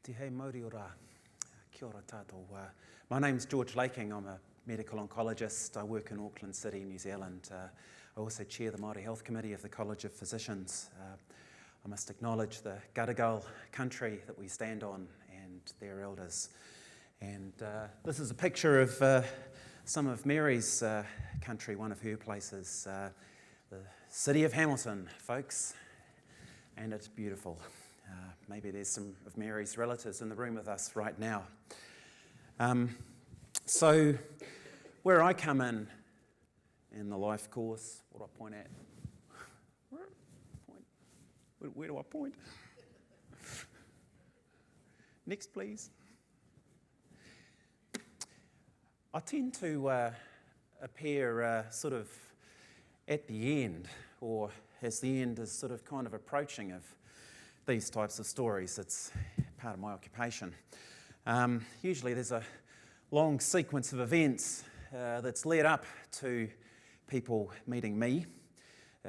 Te hei mauri ora. Kia ora tātou. My name's George Laking. I'm a medical oncologist. I work in Auckland City, New Zealand. I also chair the Māori Health Committee of the College of Physicians. I must acknowledge the Gadigal country that we stand on and their elders. And this is a picture of some of Mary's country, one of her places, the city of Hamilton, folks, and it's beautiful. Maybe there's some of Mary's relatives in the room with us right now. So where I come in the life course, what do I point at? Where do I point? Next, please. I tend to appear sort of at the end, or as the end is sort of kind of approaching of these types of stories. It's part of my occupation. Usually there's a long sequence of events that's led up to people meeting me.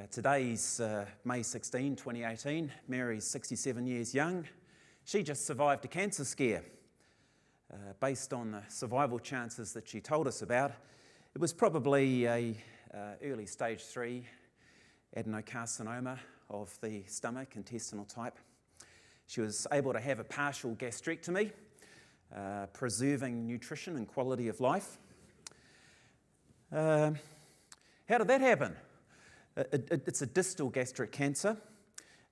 Today's May 16, 2018. Mary's 67 years young. She just survived a cancer scare. Based on the survival chances that she told us about, it was probably a early stage 3 adenocarcinoma of the stomach, intestinal type. She was able to have a partial gastrectomy, preserving nutrition and quality of life. How did that happen? It's a distal gastric cancer.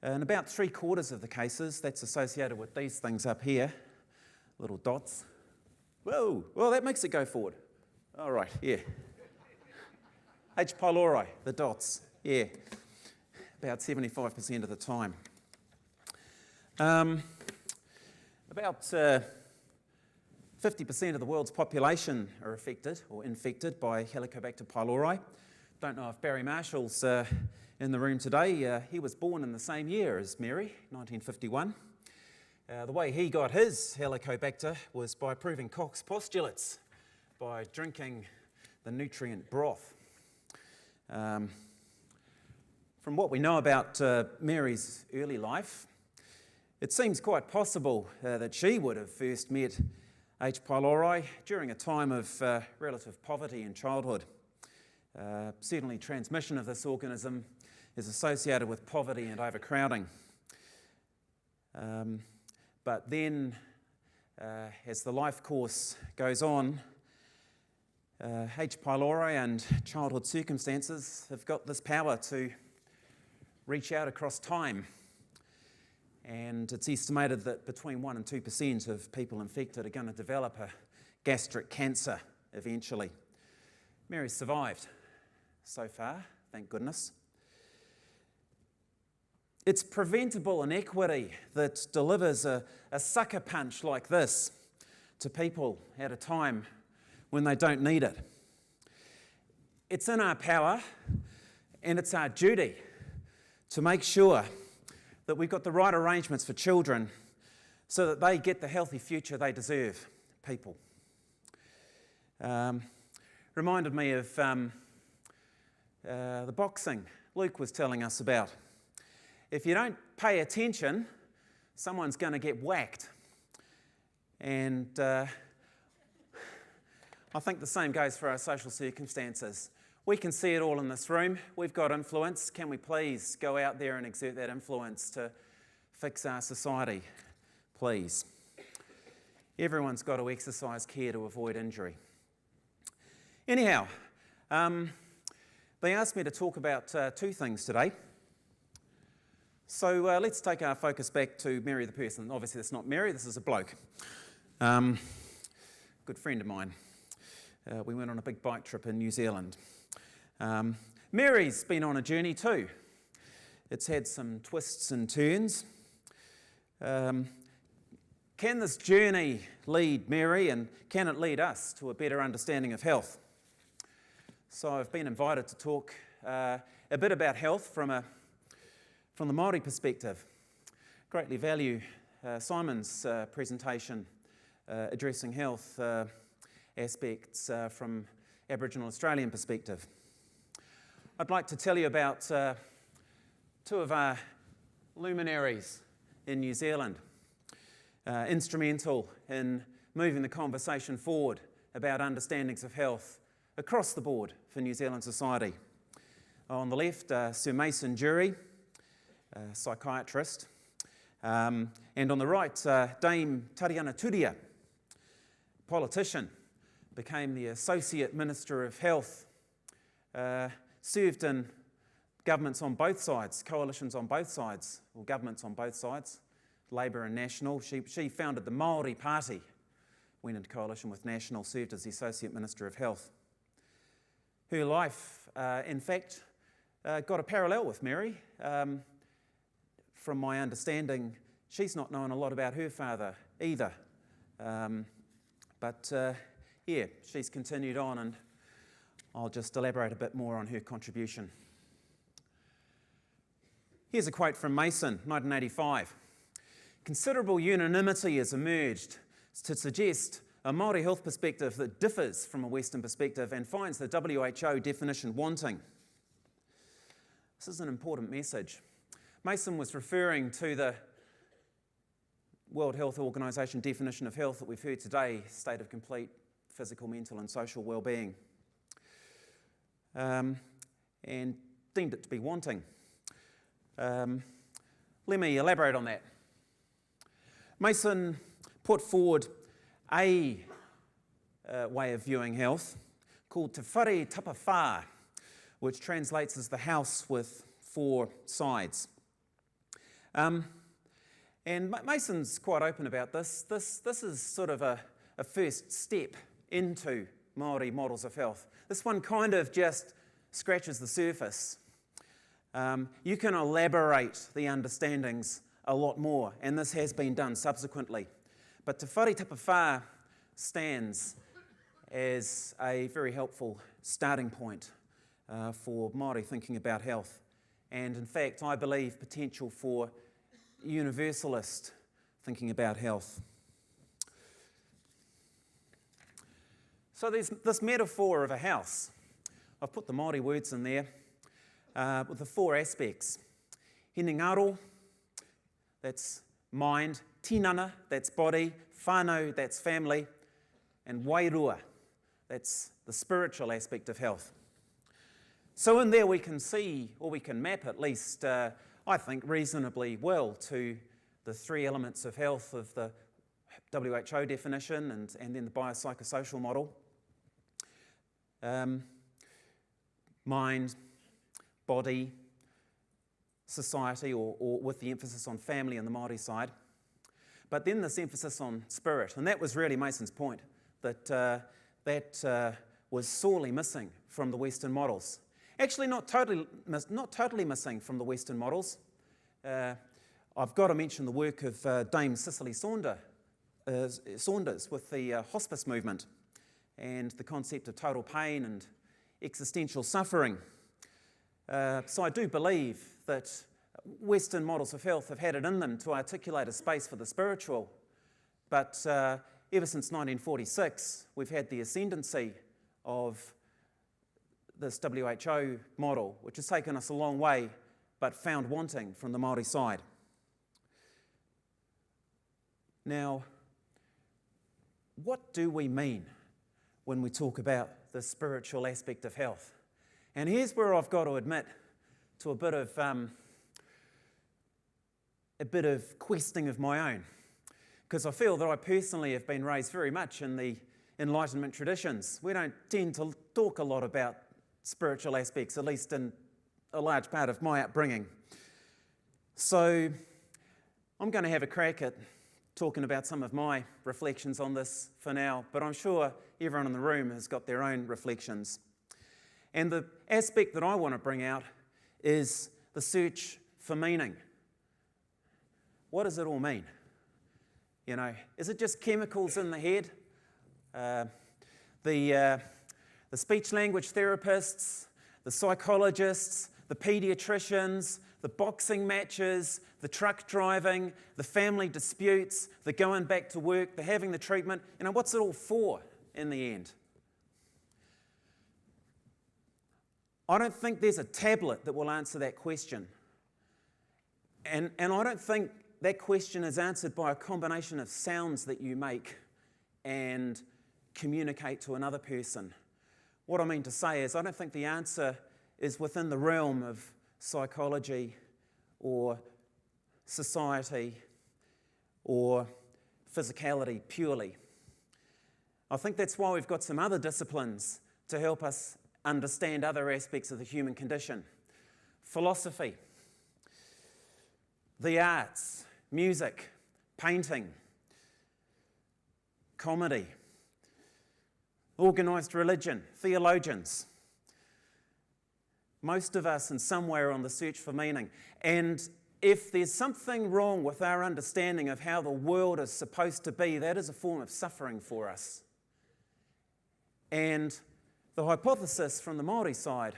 In about 3/4 of the cases, that's associated with these things up here, little dots. Whoa, well, that makes it go forward. All right, yeah. H. pylori, the dots, yeah, about 75% of the time. About 50% of the world's population are affected or infected by Helicobacter pylori. Don't know if Barry Marshall's in the room today. He was born in the same year as Mary, 1951. The way he got his Helicobacter was by proving Koch's postulates, by drinking the nutrient broth. From what we know about Mary's early life, it seems quite possible that she would have first met H. pylori during a time of relative poverty in childhood. Certainly transmission of this organism is associated with poverty and overcrowding. But then, as the life course goes on, H. pylori and childhood circumstances have got this power to reach out across time. And it's estimated that between 1% and 2% of people infected are going to develop a gastric cancer eventually. Mary survived so far, thank goodness. It's preventable inequity that delivers a sucker punch like this to people at a time when they don't need it. It's in our power and it's our duty to make sure that we've got the right arrangements for children so that they get the healthy future they deserve, people. Reminded me of the boxing Luke was telling us about. If you don't pay attention, someone's going to get whacked. And I think the same goes for our social circumstances. We can see it all in this room. We've got influence. Can we please go out there and exert that influence to fix our society, please? Everyone's got to exercise care to avoid injury. Anyhow, they asked me to talk about two things today. So let's take our focus back to Mary the person. Obviously, that's not Mary, this is a bloke. Good friend of mine. We went on a big bike trip in New Zealand. Mary's been on a journey too. It's had some twists and turns. Can this journey lead Mary, and can it lead us to a better understanding of health? So I've been invited to talk a bit about health from the Māori perspective. Greatly value Simon's presentation addressing health aspects from Aboriginal Australian perspective. I'd like to tell you about two of our luminaries in New Zealand. instrumental in moving the conversation forward about understandings of health across the board for New Zealand society. On the left, Sir Mason Jury, psychiatrist, and on the right, Dame Tariana Turia, politician, became the Associate Minister of Health, served in governments on both sides, coalitions on both sides, or governments on both sides, Labour and National. She founded the Māori Party, went into coalition with National, served as the Associate Minister of Health. Her life, in fact, got a parallel with Mary. From my understanding, she's not known a lot about her father either. Yeah, she's continued on, and I'll just elaborate a bit more on her contribution. Here's a quote from Mason, 1985. "Considerable unanimity has emerged to suggest a Māori health perspective that differs from a Western perspective and finds the WHO definition wanting." This is an important message. Mason was referring to the World Health Organization definition of health that we've heard today, state of complete physical, mental and social well-being, and deemed it to be wanting. Let me elaborate on that. Mason put forward a way of viewing health called Te Whare Tapa Whā, which translates as the house with four sides. And Mason's quite open about this. This is sort of a first step into Māori models of health. This one kind of just scratches the surface. You can elaborate the understandings a lot more, and this has been done subsequently. But Te Whare Tapa Whā stands as a very helpful starting point for Māori thinking about health. And in fact, I believe potential for universalist thinking about health. So there's this metaphor of a house. I've put the Māori words in there with the four aspects. Hinengaro, that's mind. Tinana, that's body. Whānau, that's family. And Wairua, that's the spiritual aspect of health. So in there we can see, or we can map at least, I think reasonably well to the three elements of health of the WHO definition and then the biopsychosocial model. Mind, body, society, or with the emphasis on family on the Māori side. But then this emphasis on spirit, and that was really Mason's point, that was sorely missing from the Western models. Actually, not totally missing from the Western models. I've got to mention the work of Dame Cicely Saunders with the hospice movement and the concept of total pain and existential suffering. So I do believe that Western models of health have had it in them to articulate a space for the spiritual, but ever since 1946, we've had the ascendancy of this WHO model, which has taken us a long way, but found wanting from the Māori side. Now, what do we mean when we talk about the spiritual aspect of health? And here's where I've got to admit to a bit of questing of my own, because I feel that I personally have been raised very much in the Enlightenment traditions. We don't tend to talk a lot about spiritual aspects, at least in a large part of my upbringing. So I'm going to have a crack at talking about some of my reflections on this for now, but I'm sure everyone in the room has got their own reflections. And the aspect that I want to bring out is the search for meaning. What does it all mean? You know, is it just chemicals in the head? The speech language therapists, the psychologists, the paediatricians, the boxing matches, the truck driving, the family disputes, the going back to work, the having the treatment, you know, what's it all for in the end? I don't think there's a tablet that will answer that question. And I don't think that question is answered by a combination of sounds that you make and communicate to another person. What I mean to say is I don't think the answer is within the realm of psychology or society or physicality purely. I think that's why we've got some other disciplines to help us understand other aspects of the human condition. Philosophy, the arts, music, painting, comedy, organised religion, theologians. Most of us in some way are on the search for meaning. And if there's something wrong with our understanding of how the world is supposed to be, that is a form of suffering for us. And the hypothesis from the Māori side,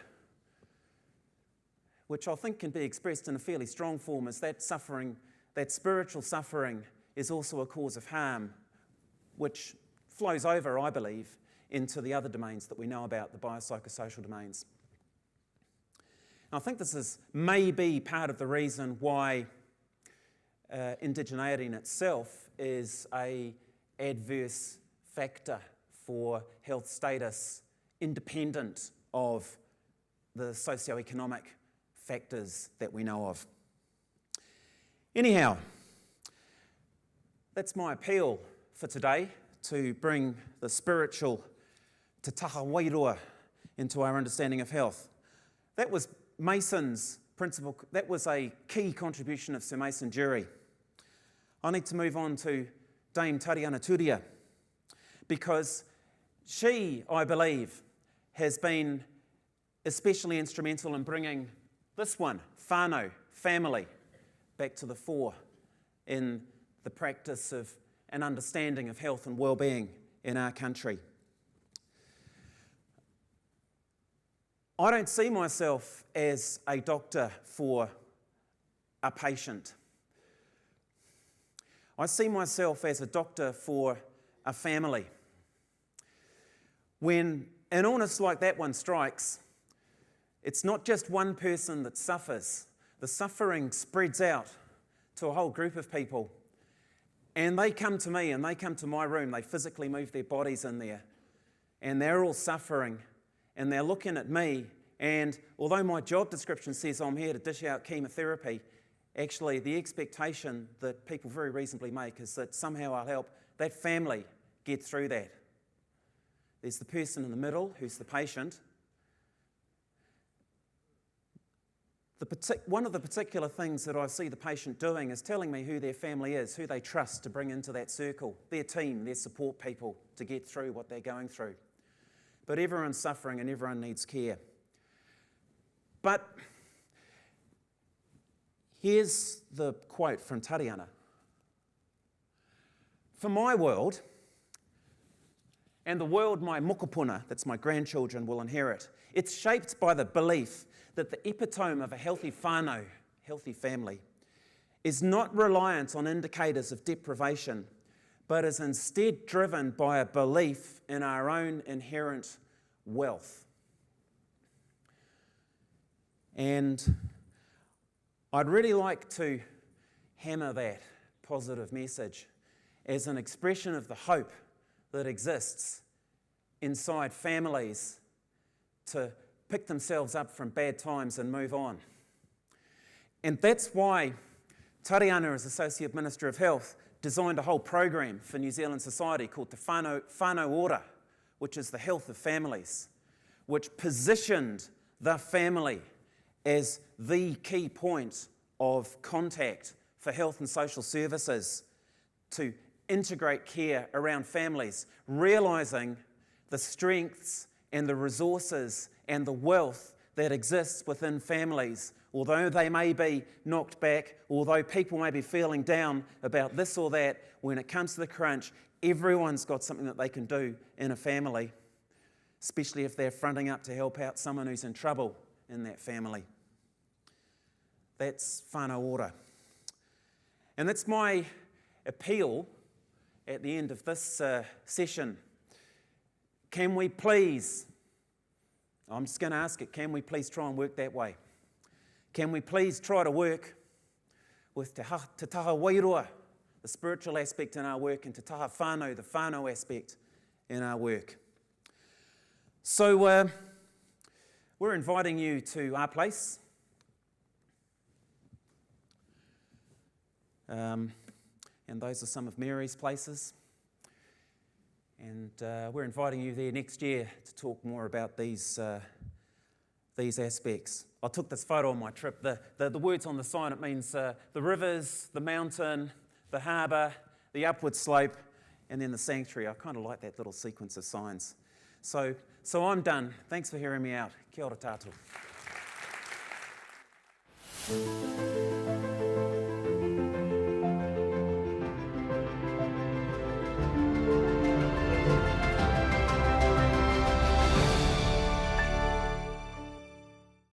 which I think can be expressed in a fairly strong form, is that suffering, that spiritual suffering, is also a cause of harm, which flows over, I believe, into the other domains that we know about, the biopsychosocial domains. And I think this is maybe part of the reason why indigeneity in itself is an adverse factor for health status independent of the socioeconomic factors that we know of. Anyhow, that's my appeal for today, to bring the spiritual te taha wairua into our understanding of health. That was Mason's principle, that was a key contribution of Sir Mason Dury. I need to move on to Dame Tariana Turia, because she, I believe, has been especially instrumental in bringing this one, whānau, family, back to the fore in the practice of an understanding of health and well-being in our country. I don't see myself as a doctor for a patient. I see myself as a doctor for a family. When an illness like that one strikes, it's not just one person that suffers. The suffering spreads out to a whole group of people. And they come to me and they come to my room. They physically move their bodies in there. And they're all suffering. And they're looking at me. And although my job description says I'm here to dish out chemotherapy, actually the expectation that people very reasonably make is that somehow I'll help that family get through that. There's the person in the middle who's the patient. One of the particular things that I see the patient doing is telling me who their family is, who they trust to bring into that circle, their team, their support people to get through what they're going through. But everyone's suffering and everyone needs care. But here's the quote from Tariana. For my world, and the world my mokopuna, that's my grandchildren, will inherit, it's shaped by the belief that the epitome of a healthy whānau, healthy family, is not reliant on indicators of deprivation, but is instead driven by a belief in our own inherent wealth. And I'd really like to hammer that positive message as an expression of the hope that exists inside families to pick themselves up from bad times and move on. And that's why Tariana, as Associate Minister of Health, designed a whole program for New Zealand society called the Whānau Ora, which is the health of families, which positioned the family as the key point of contact for health and social services to integrate care around families, realising the strengths and the resources and the wealth that exists within families. Although they may be knocked back, although people may be feeling down about this or that, when it comes to the crunch, everyone's got something that they can do in a family, especially if they're fronting up to help out someone who's in trouble in that family. That's whānau ora. And that's my appeal at the end of this session. Can we please, I'm just going to ask it, can we please try and work that way? Can we please try to work with Te Taha Wairua, the spiritual aspect in our work, and Te Taha Whānau, the whānau aspect in our work. So we're inviting you to our place. And those are some of Mary's places. And we're inviting you there next year to talk more about these aspects. I took this photo on my trip. The words on the sign, it means the rivers, the mountain, the harbour, the upward slope, and then the sanctuary. I kind of like that little sequence of signs. So I'm done. Thanks for hearing me out. Kia ora tātou.